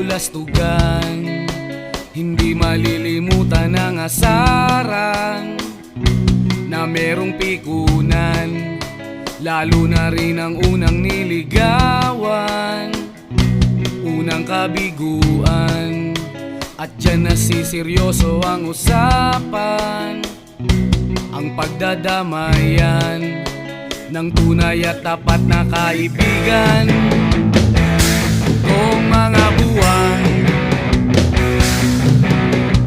kabulastugan, hindi malilimutan ang asaran na merong pikunan, lalo na rin ang unang niligawan, unang kabiguan. At dyan nasiseryoso ang usapan, ang pagdadamayan ng tunay at tapat na kaibigan. Kung mga buwan,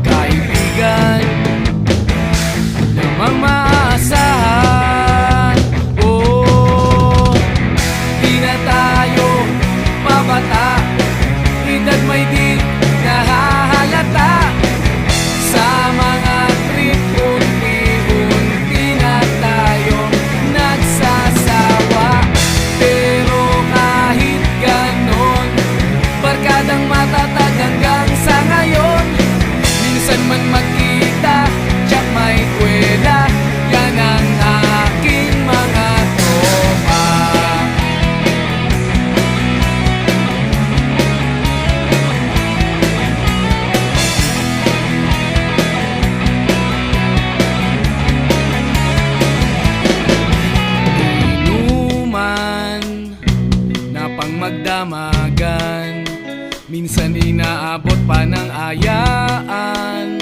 kaibigan namang maaasahan. Oh, di na tayo pabata, edad may di nahahalata. Sa mga trip, unti-unti na tayo nagsasawa. Pero kahit ganon, barkadang matatag hanggang sa ngayon. Minsan man magkita, tsak may kwela, yan ang aking mga tropa. Inuman na pang magdamagan, minsan inaabot pa ng ayaan,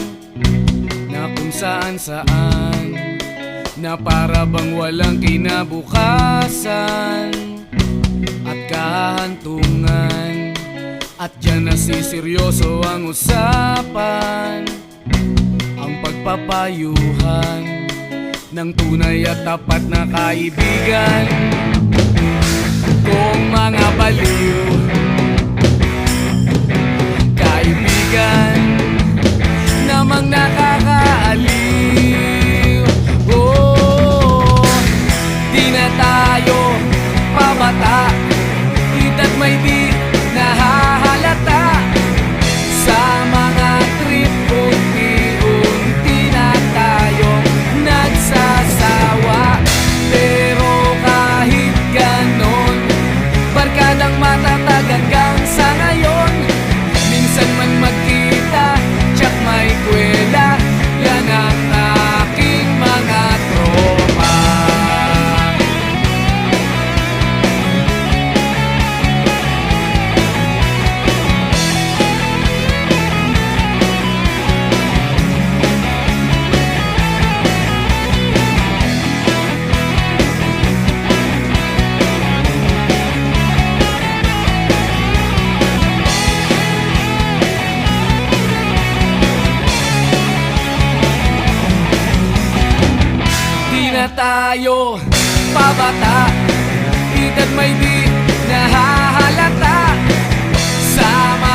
na kung saan-saan, na para bang walang kinabukasan at kahantungan. At dyan nasiseryoso ang usapan, ang pagpapayuhan ng tunay at tapat na kaibigan. Kung mga baliw, kaibigan namang nakakaaliw. Oh, di na tayo pabata, edad may di nahahalata. Sa mga trip, unti-unti na tayo nagsasawa. Pero kahit ganon, barkadang matatag hanggang sa ngayon. Minsan man magkita, tsak may kwela, yan ang aking mga tropa. Na tayo pabata, edad may di nahahalata. Sama